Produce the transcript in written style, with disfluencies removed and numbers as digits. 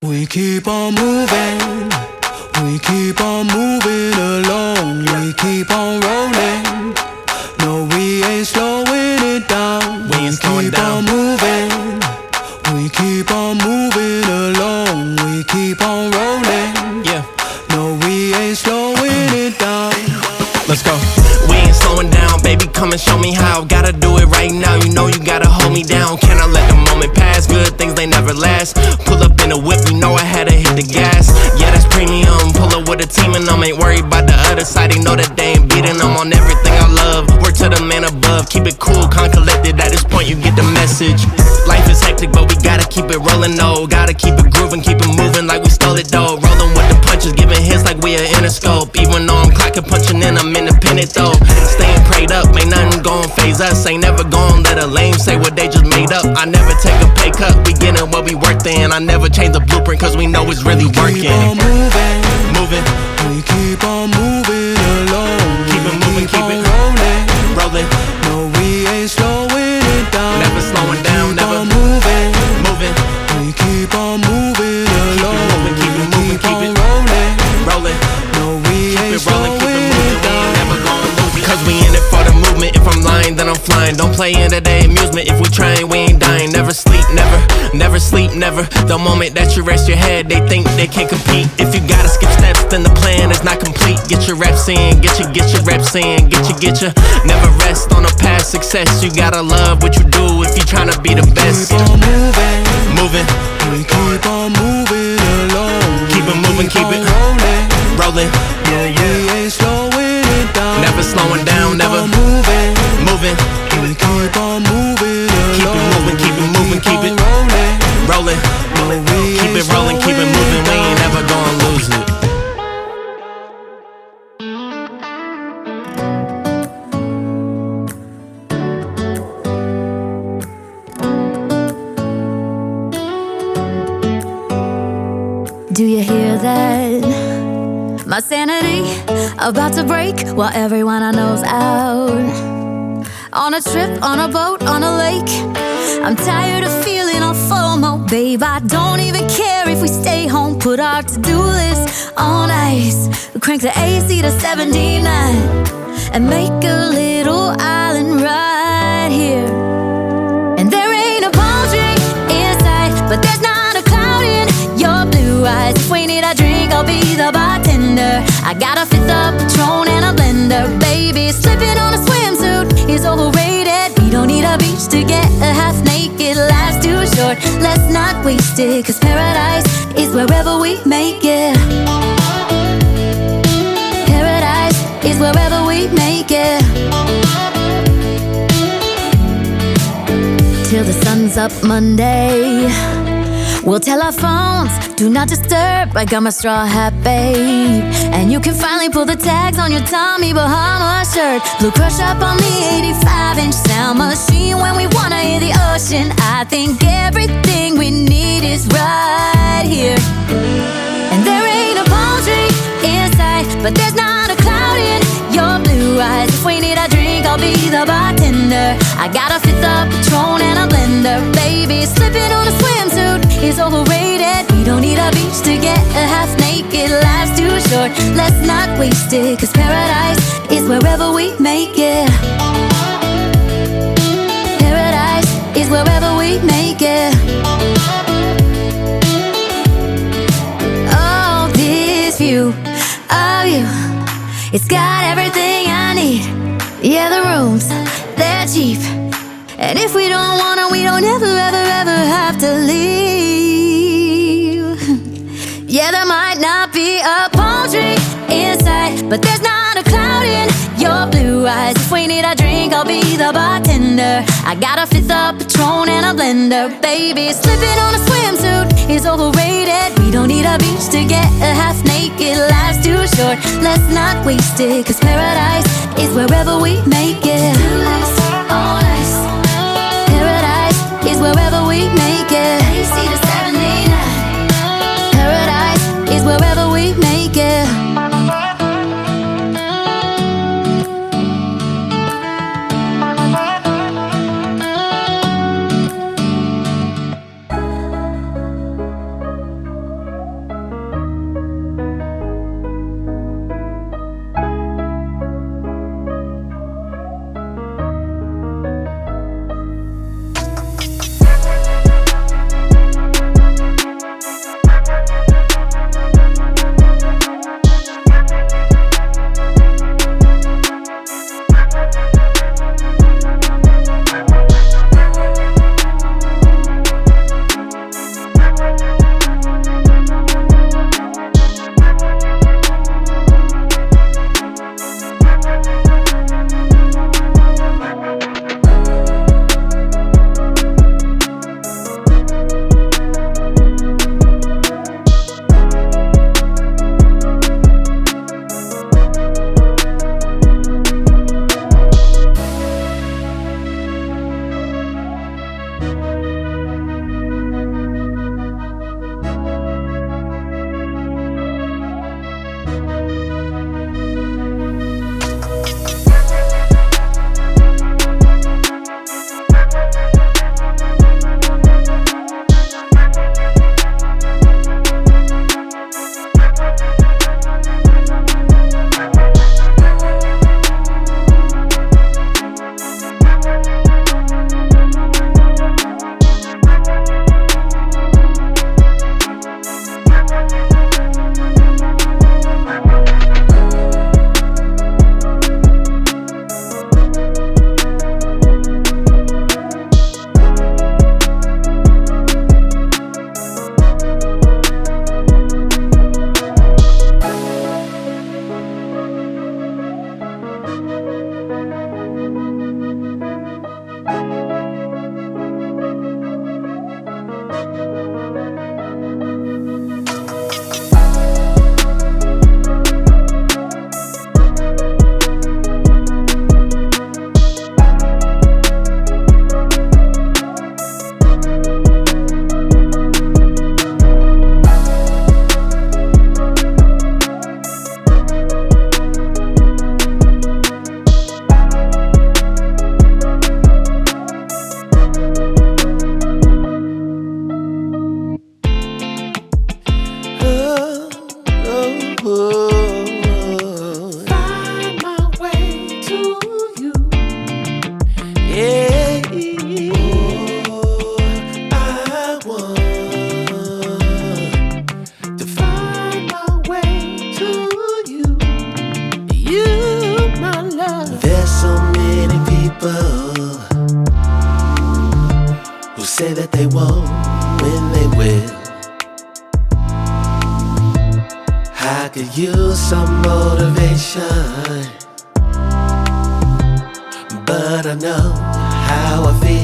We keep on moving, we keep on moving along, we keep on rolling. No, we ain't slowing it down. We ain't slowing down. We keep on moving along, we keep on rolling. Yeah. No, we ain't slowing it down. Let's go. We ain't slowing down, baby, come and show me how. Gotta do it right now, you know you gotta hold me down. Can I let the moment pass? Good things, they never last. Pull up in a whip, you know I had to hit the gas. Yeah, that's premium, pull up with a team and I'm ain't worried about the other side. They know that they ain't beating, I'm on everything I love. Work to the man above, keep it cool, calm, collected. At this point you get the message. Life is hectic, but we gotta keep it rolling, no. Gotta keep it grooving, keep it moving like we stole it, though. Rolling with the punches, giving hits like we are Interscope. Even though I'm clocking, punching in, I'm independent, though. Staying prayed up, ain't nothing gon' phase us. Ain't never gon' let a lame say what they just made up. I never take a pay cut, we getting what we worth in. I never change the blueprint, cause we know it's really working. Keep on moving, Moving, we keep on moving along. keep it moving, keep it rolling. rolling. No, we ain't slowing it down. Never slowing down, Keep never on moving, moving. we keep on moving along. moving, keep it moving, Keep keep on it rolling. rolling. No, we Keep ain't it rolling, keep it slowing moving, it we ain't down. never gon' lose it. Cause we in it for the movement, if I'm lying then I'm flying. Don't play into their amusement, if we trying we ain't dying. Never sleep, never sleep, never. The moment that you rest your head, they think they can't compete. If you gotta skip steps, then the plan is not complete. Get your reps in, get your reps in, get your. Never rest on a past success, you gotta love what you do if you tryna be the best. Keep on moving, Moving, we keep on moving along. keep it moving, keep on it rolling. rolling. No, we ain't slowing it down. Never slowing down, Keep never on moving, moving. we keep on moving Keep it along. moving, keep it moving, keep it on rolling. rolling. No, we Keep ain't it rolling, keep it slowing moving, we down. ain't never gonna lose it. Do you hear that? My sanity about to break while everyone I know's out. On a trip, on a boat, on a lake. I'm tired of feeling all FOMO, babe. I don't even care if we stay home. Put our to-do list on ice. Crank the AC to 79 and make a little island right here. And there ain't a palm tree in sight, but there's not a cloud in your blue eyes. If we need a drink, I'll be the bartender. I got a fifth of Patron and a blender, baby. Slipping on a swimsuit is overrated. We don't need a beach to get a half naked. Life's too short, let's not waste it. Cause paradise is wherever we make it. Paradise is wherever we make it. Till the sun's up Monday, we'll tell our phones, do not disturb. I got my straw hat, babe. And you can finally pull the tags on your Tommy Bahama shirt. Blue crush up on the 85-inch sound machine. When we wanna hear the ocean, I think everything we need is right here. And there ain't a palm tree in sight, but there's not a cloud in your blue eyes. If we need a drink, I'll be the bartender. I got a fifth of Patron and a blender, baby. Slipping on a swimsuit is overrated. We don't need a beach to get a half naked. Life's too short, let's not waste it. Cause paradise is wherever we make it. Paradise is wherever we make it. Oh, this view of you, it's got everything I need. Yeah, the rooms, they're cheap. And if we don't wanna, we don't ever, ever, ever have to leave. Yeah, there might not be a palm tree in sight, but there's not a cloud in your blue eyes. If we need a drink, I'll be the bartender. I got a fifth of Patron and a blender, baby. Slipping on a swimsuit is overrated. We don't need a beach to get a half naked. Life's too short, let's not waste it. Cause paradise is wherever we make it. On ice. Paradise is wherever we make it. AC to 79. Paradise is wherever we make it. find my way to you. Yeah. I want to find my way to you. You, my love. There's so many people who say that they won't when they will. I could use some motivation, but I know how I feel.